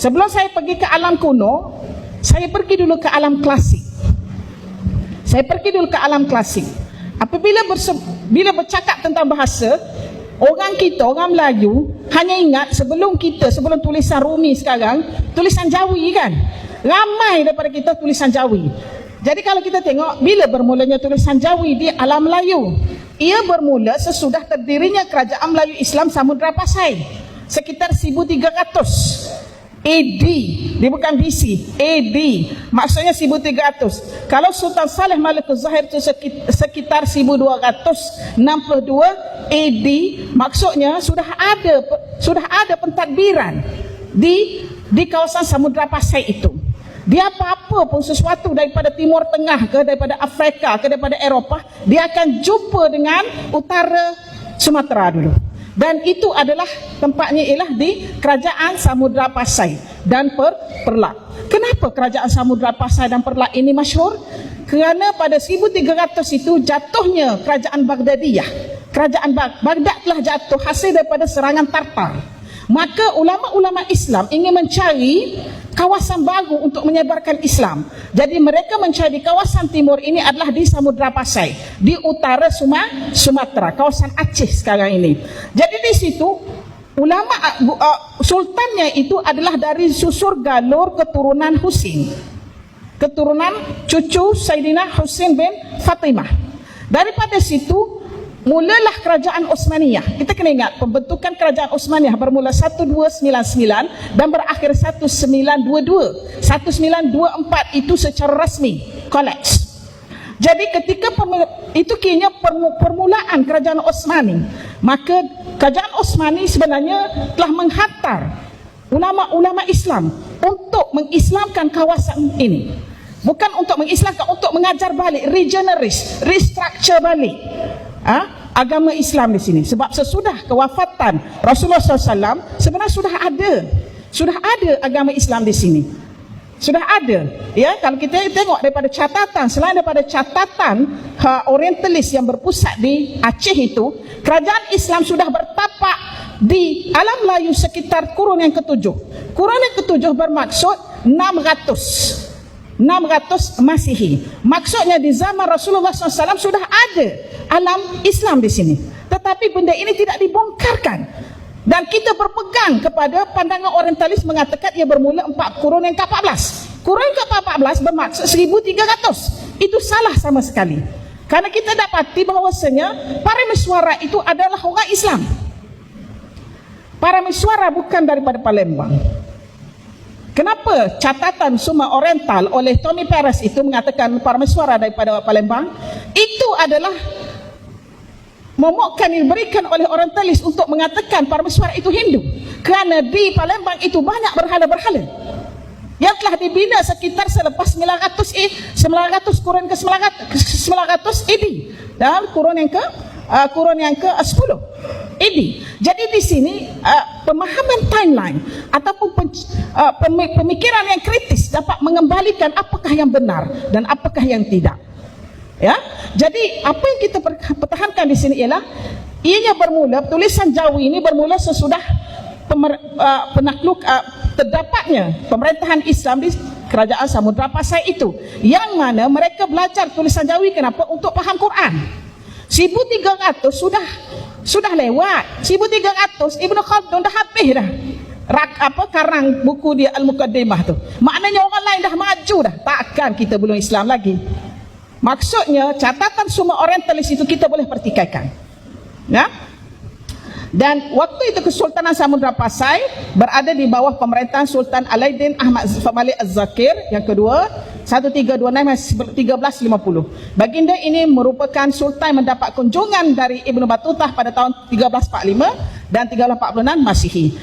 Sebelum saya pergi ke alam kuno, saya pergi dulu ke alam klasik. Apabila bila bercakap tentang bahasa, orang kita, orang Melayu hanya ingat sebelum tulisan Rumi sekarang, tulisan Jawi kan. Ramai daripada kita tulisan Jawi. Jadi kalau kita tengok bila bermulanya tulisan Jawi di alam Melayu, ia bermula sesudah terdirinya kerajaan Melayu Islam Samudra Pasai sekitar 1300 AD. Dia bukan BC, AD. Maksudnya 1300. Kalau Sultan Saleh Malikul Zahir itu sekitar 1262 AD, maksudnya sudah ada pentadbiran di kawasan Samudra Pasai itu. Dia apa-apa pun sesuatu daripada Timur Tengah ke, daripada Afrika ke, daripada Eropah, dia akan jumpa dengan utara Sumatera dulu. Dan itu adalah tempatnya ialah di Kerajaan Samudra Pasai dan Perlak. Kenapa Kerajaan Samudra Pasai dan Perlak ini masyhur? Kerana pada 1300 itu jatuhnya Kerajaan Baghdadiyah. Kerajaan Baghdad telah jatuh hasil daripada serangan Tartar. Maka ulama-ulama Islam ingin mencari kawasan baru untuk menyebarkan Islam. Jadi mereka mencari kawasan timur ini adalah di Samudra Pasai, di utara Sumatera, kawasan Aceh sekarang ini. Jadi di situ ulama sultannya itu adalah dari susur galur keturunan Husin, keturunan cucu Sayyidina Husin bin Fatimah. Daripada situ mulalah kerajaan Osmaniyah. Kita kena ingat pembentukan kerajaan Osmaniyah bermula 1299 dan berakhir 1922. 1924 itu secara rasmi collapse. Jadi ketika itu kini permulaan kerajaan Osmani, maka kerajaan Osmani sebenarnya telah menghantar ulama-ulama Islam untuk mengislamkan kawasan ini. Bukan untuk mengislamkan, untuk mengajar balik, restructure balik agama Islam di sini. Sebab sesudah kewafatan Rasulullah SAW sebenarnya sudah ada agama Islam di sini. Sudah ada. Ya, kalau kita tengok daripada catatan, selain daripada catatan orientalis yang berpusat di Aceh itu, kerajaan Islam sudah bertapak di alam Melayu sekitar kurun yang ke-7. Kurun yang ke-7 bermaksud 600 Masihi. Maksudnya di zaman Rasulullah SAW sudah ada alam Islam di sini. Tetapi benda ini tidak dibongkarkan. Dan kita berpegang kepada pandangan orientalis mengatakan ia bermula kurun yang ke-14. Kurun yang ke-14 bermaksud 1300. Itu salah sama sekali. Karena kita dapati bahawasanya para Miswara itu adalah orang Islam. Para Miswara bukan daripada Palembang. Kenapa catatan Summa Oriental oleh Tony Perez itu mengatakan para Miswara daripada Palembang? Itu adalah momokkan yang diberikan oleh orientalis untuk mengatakan para Miswara itu Hindu. Kerana di Palembang itu banyak berhala-berhala yang telah dibina sekitar selepas 900 kurun ke 900 AD dan kurun yang ke-10 AD. Jadi di sini pemahaman timeline ataupun pemikiran yang kritis dapat mengembalikan apakah yang benar dan apakah yang tidak. Ya, jadi apa yang kita pertahankan di sini ialah ianya bermula, tulisan Jawi ini bermula sesudah terdapatnya pemerintahan Islam di kerajaan Samudra Pasai itu, yang mana mereka belajar tulisan Jawi. Kenapa? Untuk faham Quran. 1300 sudah lewat. 1300 Ibn Khaldun dah habis dah karang buku dia Al-Muqaddimah tu. Maknanya orang lain dah maju dah. Takkan kita belum Islam lagi. Maksudnya catatan Summa Orientalis itu kita boleh pertikaikan. Ya? Dan waktu itu Kesultanan Samudra Pasai berada di bawah pemerintahan Sultan Alauddin Ahmad Malik Az-Zakir yang kedua 1350. Baginda ini merupakan sultan yang mendapat kunjungan dari Ibnu Battutah pada tahun 1345 dan 1346 Masihi.